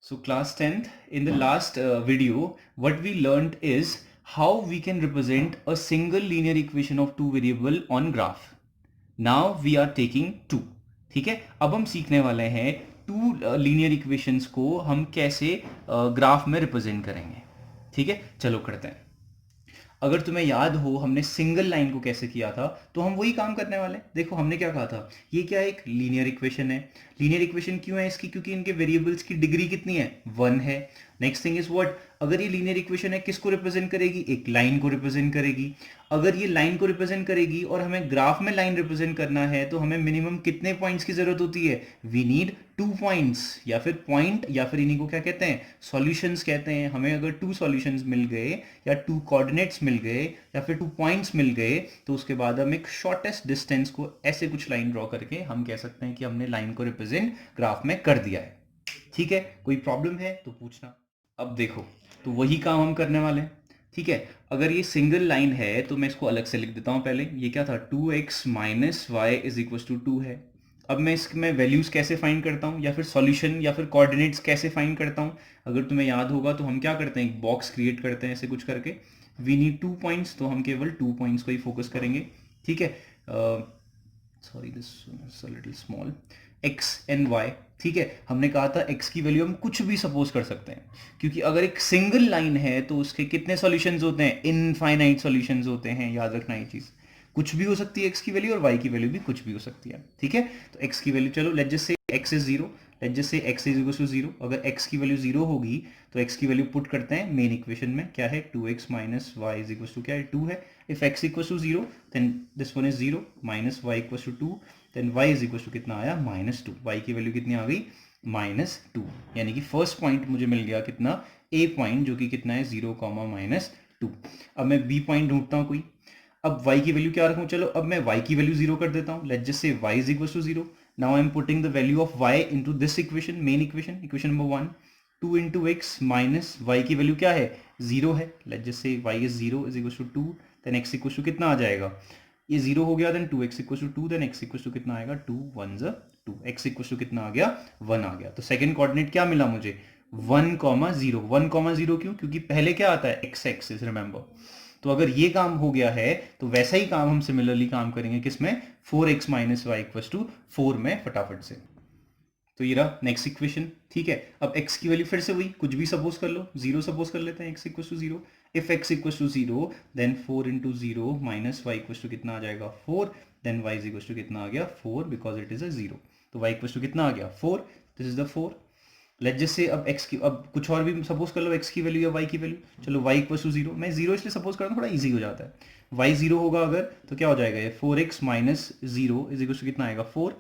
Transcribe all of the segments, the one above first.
So class 10th, in the last video, what we learned is how we can represent a single linear equation of two variable on graph. Now we are taking two. ठीक है, अब हम सीखने वाले हैं to linear equations को हम कैसे ग्राफ में रिप्रेजेंट करेंगे. ठीक है, चलो करते हैं. अगर तुम्हें याद हो हमने सिंगल लाइन को कैसे किया था, तो हम वही काम करने वाले हैं. देखो हमने क्या कहा था, ये क्या एक लीनियर इक्वेशन है. लीनियर इक्वेशन क्यों है इसकी, क्योंकि इनके वेरिएबल्स की डिग्री कितनी है, 1 है. नेक्स्ट थिंग इज व्हाट, अगर ये लीनियर इक्वेशन है किसको रिप्रेजेंट करेगी, एक लाइन को रिप्रेजेंट करेगी. अगर ये लाइन को रिप्रेजेंट करेगी और हमें ग्राफ में लाइन रिप्रेजेंट करना है, तो हमें मिनिमम कितने पॉइंट्स की जरूरत होती है, वी नीड 2 पॉइंट्स, या फिर पॉइंट, या फिर इन्हीं को क्या कहते हैं, सॉल्यूशंस कहते हैं. हमें अगर 2 सॉल्यूशंस मिल गए, या 2 कोऑर्डिनेट्स मिल गए, या फिर 2 पॉइंट्स मिल गए, तो उसके बाद हम एक शॉर्टेस्ट डिस्टेंस को ऐसे कुछ लाइन ड्रॉ करके हम कह सकते हैं कि हमने लाइन को रिप्रेजेंट ग्राफ में कर दिया है. ठीक है, कोई प्रॉब्लम है तो पूछना. अब देखो, तो वही काम हम करने वाले हैं. ठीक है, अगर ये सिंगल लाइन है तो मैं इसको अलग से लिख देता हूं. पहले ये क्या था, 2x minus Y is equal to 2 है. अब मैं इसमें वैल्यूज कैसे फाइंड करता हूँ, या फिर सॉल्यूशन या फिर कोऑर्डिनेट्स कैसे फाइंड करता हूँ. अगर तुम्हें याद होगा तो हम क्या करते हैं, एक बॉक्स क्रिएट करते हैं ऐसे कुछ करके. वी नीड 2 पॉइंट्स, तो हम केवल 2 पॉइंट्स को ही फोकस करेंगे. ठीक है, sorry this little small, X and Y. ठीक है, हमने कहा था x की वैल्यू हम कुछ भी सपोज कर सकते हैं, क्योंकि अगर एक सिंगल लाइन है तो उसके कितने सॉल्यूशंस होते हैं, इनफाइनाइट सॉल्यूशंस होते हैं. याद रखना ये चीज़, कुछ भी हो सकती है x की वैल्यू, और y की वैल्यू भी कुछ भी हो सकती है. ठीक है, तो x की वैल्यू, चलो let's just say x is 0, let's just say x is equal to 0. अगर x की वैल्यू 0 होगी तो x की वैल्यू पुट करते हैं मेन इक्वेशन में, क्या है, 2x minus Y is equal to क्या है, 2 है. If x equal to 0 then this one is 0, minus y equal to 2, then y is equal to कितना आया, -2. y की वैल्यू कितनी आ गई, -2. यानी कि फर्स्ट पॉइंट मुझे मिल गया कितना, a पॉइंट, जो कि कितना है 0, -2. अब मैं b पॉइंट ढूंढता हूँ कोई. अब y की वैल्यू क्या रखूँ, चलो अब मैं y की वैल्यू 0 कर देता हूँ. Let's just say y is equal to 0. Now I am putting the value of y into this equation, main equation, equation number 1. 2 into x minus y की वैल्यू क्या है, 0 है. Let's just say y is 0 is equal to 2, then x equal to कितना आ जाएगा, ये 0 हो गया, then 2x equal to 2, then x equal to कितना आएगा, 2 1 ज़ा 2, x इक्वल टू कितना आ गया, 1 आ गया. तो सेकंड कोऑर्डिनेट क्या मिला मुझे, 1, 0. 1, 0 क्यों, क्योंकि पहले क्या आता है, x एक्सिस, रिमेंबर. तो अगर ये काम हो गया है तो वैसा ही काम हम सिमिलरली काम करेंगे किसमें, 4x minus y equal to 4 में, फटाफट से. तो ये रहा नेक्स्ट इक्वेशन. ठीक है, अब x की वैल्यू फिर से वही कुछ भी सपोज कर लो, 0 सपोज कर लेते हैं, x equal to 0. If x equal to 0 then 4 into 0 minus y equal to कितना आ जाएगा, 4. देन y इक्वल टू कितना आ गया, 4, बिकॉज इट इज अ 0. तो y इक्वल टू कितना आ गया, 4. This is the 4. Let just say अब x की, अब कुछ और भी सपोज कर लो, x की वैल्यू या y की वैल्यू. चलो y इक्वल टू 0, मैं 0 इसलिए सपोज करता हूँ, थोड़ा ईजी हो जाता है. y 0 होगा अगर, तो क्या हो जाएगा, ये 4x minus 0 is equal to कितना आएगा, 4.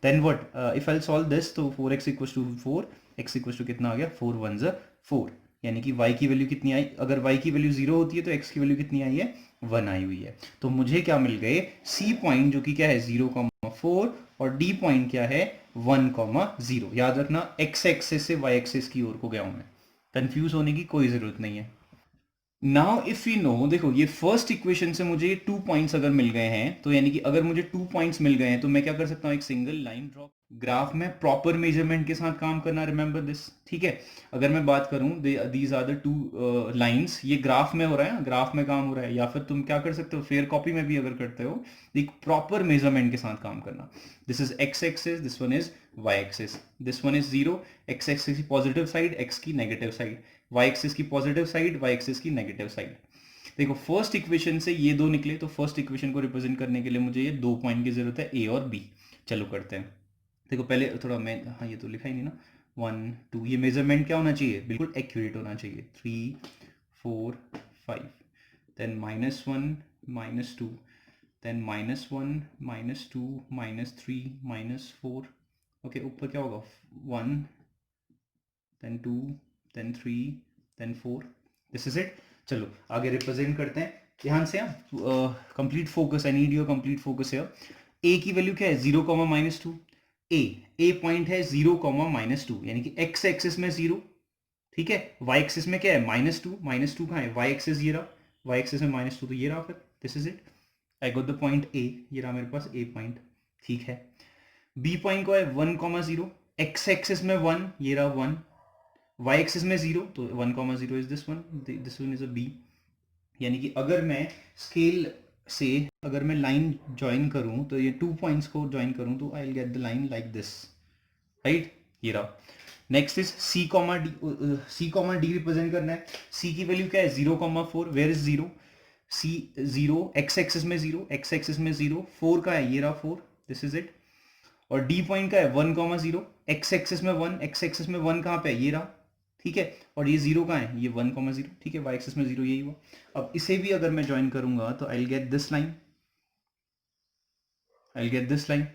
Then what, if I solve this, तो 4x equal to 4, x equal to कितना आ गया, 4 1 ज़ा 4. यानी कि y की वैल्यू कितनी आई, अगर y की वैल्यू 0 होती है तो x की वैल्यू कितनी आई है, 1 आई हुई है. तो मुझे क्या मिल गए, c पॉइंट जो कि क्या है 0, 4, और d पॉइंट क्या है 1, 0. याद रखना x एक्सिस से y एक्सिस की ओर को गया हूं मैं, कंफ्यूज होने की कोई जरूरत नहीं है. नाउ इफ यू नो, देखो ये फर्स्ट इक्वेशन से मुझे 2 पॉइंट्स अगर मिल गए हैं, तो यानी कि अगर मुझे 2 पॉइंट्स मिल गए हैं तो मैं क्या कर सकता हूँ, एक सिंगल लाइन ड्रॉ. ग्राफ में प्रॉपर मेजरमेंट के साथ काम करना, रिमेंबर दिस. ठीक है, अगर मैं बात करूं, दीज आर द 2 लाइंस, ये ग्राफ में हो रहा है, ग्राफ में काम हो रहा है, या फिर तुम क्या कर सकते हो, फेयर कॉपी में भी अगर करते हो, एक प्रॉपर मेजरमेंट के साथ काम करना. This is x axis, this one is y axis, this one is 0, x axis की पॉजिटिव साइड, एक्स की नेगेटिव साइड, वाई एक्सिस की पॉजिटिव साइड, वाई एक्सिस की नेगेटिव साइड. देखो फर्स्ट इक्वेशन से ये दो निकले, तो फर्स्ट इक्वेशन को रिप्रेजेंट करने के लिए मुझे ये 2 पॉइंट की जरूरत है, ए और बी. चलो करते हैं. देखो पहले थोड़ा मैं, हाँ ये तो लिखा ही नहीं ना, 1 2, ये मेजरमेंट क्या होना चाहिए, बिल्कुल एक्यूरेट होना चाहिए. 3 4 5, देन -1 -2, देन -1 -2 -3 -4. ओके, ऊपर क्या होगा, 1, then 2, then 3, then 4. This is it. चलो आगे रिप्रेजेंट करते हैं ध्यान से. Complete focus, I need your complete focus है. ए की वैल्यू क्या है, 0, -2. ए पॉइंट है 0, -2, यानी कि एक्स एक्सिस में 0. ठीक है, वाई एक्सिस में क्या है, -2. -2 कहाँ है, वाई एक्सिस ये रहा, वाई एक्सिस में -2, तो ये रहा फिर. This is it, I got the point A, ये रहा मेरे पास ए पॉइंट. ठीक है, बी पॉइंट को है 1, 0, एक्स एक्सिस में 1, ये रहा 1. y एक्सिस में 0, तो 1,0 is this one is A B. यानी कि अगर मैं स्केल से अगर मैं लाइन ज्वाइन करूं तो ये 2 पॉइंट्स को ज्वाइन करूं तो I will get the line like this, right, ये रहा। Next is C comma D, C comma D represent करना है। सी की वैल्यू क्या है 0,4, where is 0, C 0, x axis में 0, एक्स एक्सिस में 0, 4 का है, ये रहा 4, दिस इज इट। और डी पॉइंट का है 1,0, एक्स एक्सिस में 1, एक्स एक्सिस में 1 कहाँ पे है, ये रहा, ठीक है। और ये 0 कहाँ है, ये 1,0, ठीक है, वाई एक्सिस में 0 यही हुआ। अब इसे भी अगर मैं ज्वाइन करूंगा तो I will get this line, I will get this line,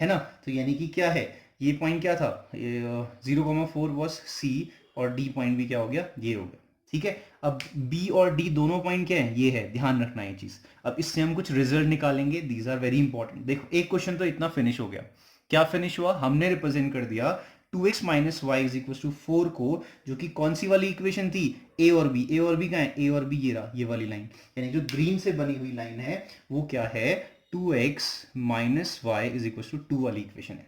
है ना। तो यानी कि क्या है, ये पॉइंट क्या था, 0,4 वॉज सी, और डी पॉइंट भी क्या हो गया, ये हो गया, ठीक है। अब बी और डी दोनों पॉइंट क्या है, ये है, ध्यान रखना ये चीज। अब इससे हम कुछ रिजल्ट निकालेंगे, दीज आर वेरी इंपॉर्टेंट। देखो एक क्वेश्चन तो इतना फिनिश हो गया, क्या फिनिश हुआ, हमने रिप्रेजेंट कर दिया 2x minus Y is equal to 4 को, जो कि कौन सी वाली इक्वेशन थी, ए और बी, ए और बी कहाँ है, ए और बी ये रहा, ये वाली लाइन, यानी जो ग्रीन से बनी हुई लाइन है वो क्या है, 2x minus Y is equal to 2 वाली इक्वेशन है।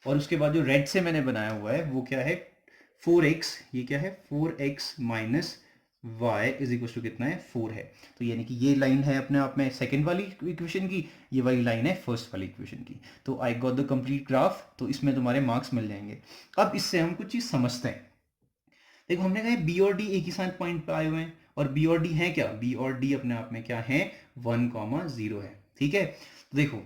और उसके बाद जो रेड से मैंने बनाया हुआ है वो क्या है 4x, ये क्या है 4x minus y is equal to कितना है 4 है। तो यानी कि ये लाइन है अपने आप में सेकंड वाली इक्वेशन की, ये वाली लाइन है फर्स्ट वाली इक्वेशन की। तो I got the complete graph, तो इसमें तुम्हारे मार्क्स मिल जाएंगे। अब इससे हम कुछ चीज समझते हैं। देखो हमने कहा बी और डी एक ही साथ पॉइंट पे आए हुए हैं, और बी और डी है क्या, बी और डी अपने आप में क्या है 1,0 है, ठीक है। तो देखो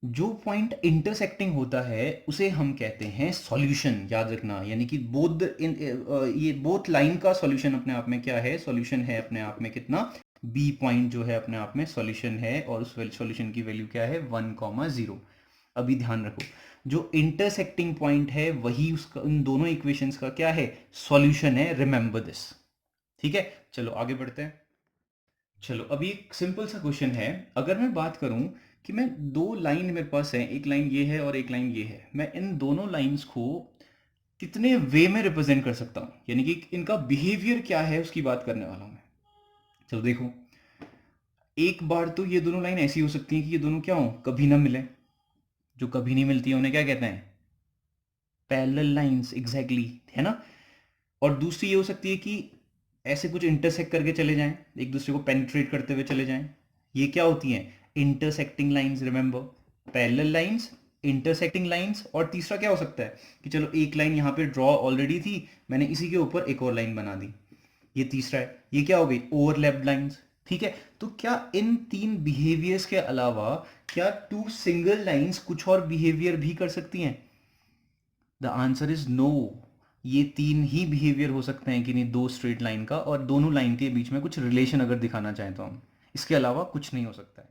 जो पॉइंट इंटरसेक्टिंग होता है उसे हम कहते हैं सॉल्यूशन, याद रखना। यानी कि बोथ ये बोथ लाइन का सॉल्यूशन अपने आप में क्या है, सॉल्यूशन है अपने आप में कितना, बी पॉइंट जो है अपने आप में सॉल्यूशन है, और उस सॉल्यूशन की वैल्यू क्या है 1,0। अभी ध्यान रखो जो इंटरसेक्टिंग पॉइंट है वही उसका उन दोनों इक्वेशंस का क्या है सॉल्यूशन है, रिमेंबर दिस, ठीक है। चलो आगे बढ़ते हैं। चलो अभी एक सिंपल सा क्वेश्चन है, अगर मैं बात करूं कि मैं दो लाइन मेरे पास है, एक लाइन ये है और एक लाइन ये है, मैं इन दोनों लाइंस को कितने वे में रिप्रेजेंट कर सकता हूं, यानी कि इनका बिहेवियर क्या है उसकी बात करने वाला हूं मैं। चलो देखो, एक बार तो ये दोनों लाइन ऐसी हो सकती हैं कि ये दोनों क्या हो, कभी ना मिले, जो कभी नहीं मिलती है उन्हें क्या कहते हैं, पैरेलल लाइंस, एग्जैक्टली, है ना। और दूसरी ये हो सकती है कि ऐसे कुछ इंटरसेक्ट करके चले जाएं, एक दूसरे को पेनिट्रेट करते हुए चले जाएं, ये क्या होती हैं, intersecting lines, remember, parallel lines, intersecting lines. और तीसरा क्या हो सकता है कि चलो एक लाइन यहाँ पे ड्रॉ ऑलरेडी थी, मैंने इसी के ऊपर एक और लाइन बना दी, ये तीसरा है, ये क्या हो गई ओवरलैप्ड लाइंस, ठीक है। तो क्या इन तीन बिहेवियर्स के अलावा क्या टू सिंगल लाइंस कुछ और बिहेवियर भी कर सकती हैं, द आंसर इज नो। ये तीन ही बिहेवियर हो सकते हैं कि नहीं दो स्ट्रेट लाइन का, और दोनों लाइन के बीच में कुछ रिलेशन अगर दिखाना चाहें तो हम, इसके अलावा कुछ नहीं हो सकता है।